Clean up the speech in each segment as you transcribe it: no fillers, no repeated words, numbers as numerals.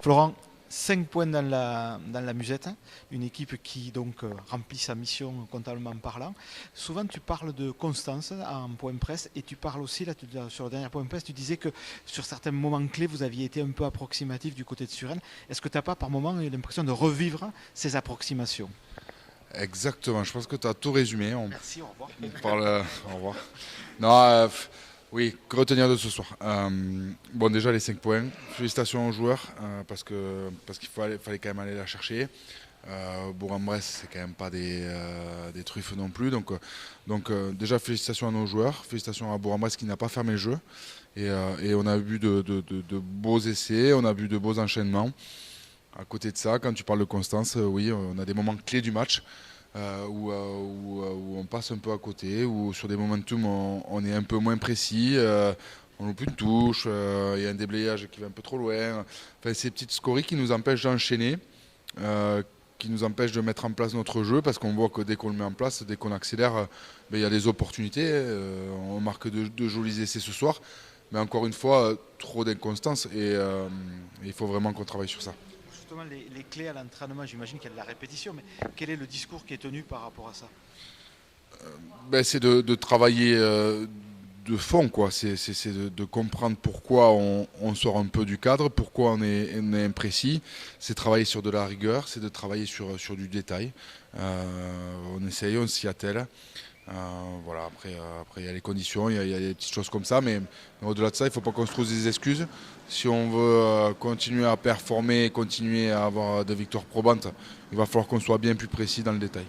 Florent, 5 points dans la musette, une équipe qui donc remplit sa mission comptablement parlant. Souvent tu parles de constance en point presse et tu parles aussi, là, sur le dernier point presse, tu disais que sur certains moments clés vous aviez été un peu approximatif du côté de Suresnes. Est-ce que tu n'as pas par moment eu l'impression de revivre ces approximations? Exactement, je pense que tu as tout résumé. Merci, au revoir. On parle. Au revoir. Non, oui, que retenir de ce soir. Bon, déjà les 5 points. Félicitations aux joueurs parce qu'il fallait quand même aller la chercher. Bourg-en-Bresse, c'est quand même pas des truffes non plus. Déjà, félicitations à nos joueurs. Félicitations à Bourg-en-Bresse qui n'a pas fermé le jeu. Et on a vu de beaux essais, on a vu de beaux enchaînements. À côté de ça, quand tu parles de constance, oui, on a des moments clés du match où on passe un peu à côté, où sur des momentum on est un peu moins précis, on loupe une touche, il y a un déblayage qui va un peu trop loin. Enfin, ces petites scories qui nous empêchent d'enchaîner, qui nous empêchent de mettre en place notre jeu, parce qu'on voit que dès qu'on le met en place, dès qu'on accélère, il y a des opportunités. On marque de jolis essais ce soir, mais encore une fois, trop d'inconstance et il faut vraiment qu'on travaille sur ça. Justement, les clés à l'entraînement, j'imagine qu'il y a de la répétition, mais quel est le discours qui est tenu par rapport à ça? C'est de travailler de fond, quoi. C'est de comprendre pourquoi on sort un peu du cadre, pourquoi on est imprécis. C'est travailler sur de la rigueur, c'est de travailler sur du détail. On essaye, on s'y attelle. Voilà, après il y a les conditions, il y a des petites choses comme ça, mais au-delà de ça, il ne faut pas qu'on se trouve des excuses. Si on veut continuer à performer, continuer à avoir des victoires probantes, il va falloir qu'on soit bien plus précis dans le détail.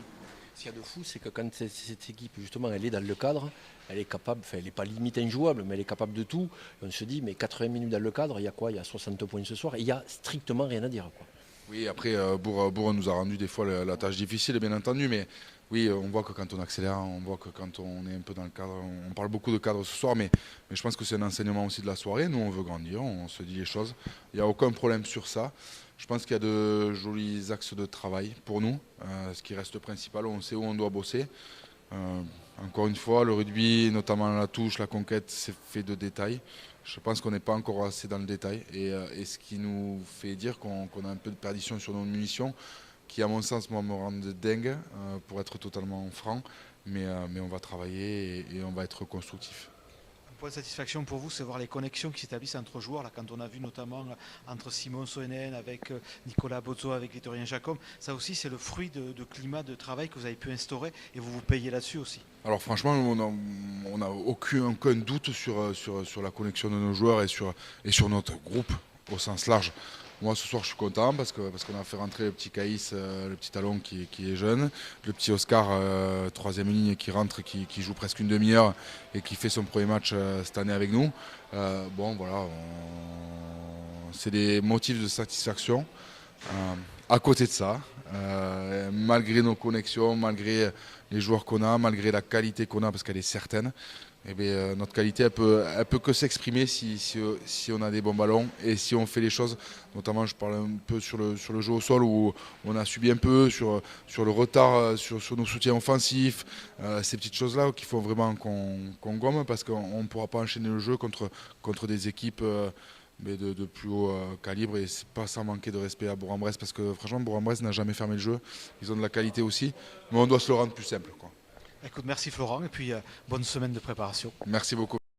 Ce qu'il y a de fou, c'est que quand cette équipe, justement, elle est dans le cadre, elle est capable, enfin, elle n'est pas limite injouable, mais elle est capable de tout. Et on se dit, mais 80 minutes dans le cadre, il y a quoi? Il y a 60 points ce soir, et il n'y a strictement rien à dire, quoi. Oui, après, Bourg nous a rendu des fois la tâche difficile, bien entendu, mais oui, on voit que quand on accélère, on voit que quand on est un peu dans le cadre, on parle beaucoup de cadre ce soir, mais je pense que c'est un enseignement aussi de la soirée. Nous, on veut grandir, on se dit les choses. Il n'y a aucun problème sur ça. Je pense qu'il y a de jolis axes de travail pour nous. Ce qui reste principal, on sait où on doit bosser. Euh, Encore une fois, le rugby, notamment la touche, la conquête, c'est fait de détails. Je pense qu'on n'est pas encore assez dans le détail. Et ce qui nous fait dire qu'on a un peu de perdition sur nos munitions, qui à mon sens moi, me rendent dingue, pour être totalement franc. Mais on va travailler et on va être constructif. Un point de satisfaction pour vous, c'est voir les connexions qui s'établissent entre joueurs. Là, quand on a vu notamment entre Simon Soenen avec Nicolas Bozzo, avec Victorien Jacob, ça aussi c'est le fruit de climat de travail que vous avez pu instaurer et vous vous payez là-dessus aussi. Alors franchement, on n'a aucun doute sur la connexion de nos joueurs et sur notre groupe au sens large. Moi ce soir je suis content parce qu'on a fait rentrer le petit Caïs, le petit Talon qui est jeune, le petit Oscar, troisième ligne qui rentre, qui joue presque une demi-heure et qui fait son premier match cette année avec nous. Bon voilà, c'est des motifs de satisfaction. À côté de ça, malgré nos connexions, malgré les joueurs qu'on a, malgré la qualité qu'on a, parce qu'elle est certaine, eh bien, notre qualité, elle peut que s'exprimer si on a des bons ballons et si on fait les choses. Notamment, je parle un peu sur le jeu au sol où on a subi un peu, sur le retard, sur nos soutiens offensifs, ces petites choses-là qu'il faut vraiment qu'on gomme parce qu'on ne pourra pas enchaîner le jeu contre des équipes. Mais de plus haut calibre et c'est pas sans manquer de respect à Bourg-en-Bresse parce que franchement Bourg-en-Bresse n'a jamais fermé le jeu, ils ont de la qualité aussi, mais on doit se le rendre plus simple, quoi. Écoute, merci Florent et puis bonne semaine de préparation. Merci beaucoup.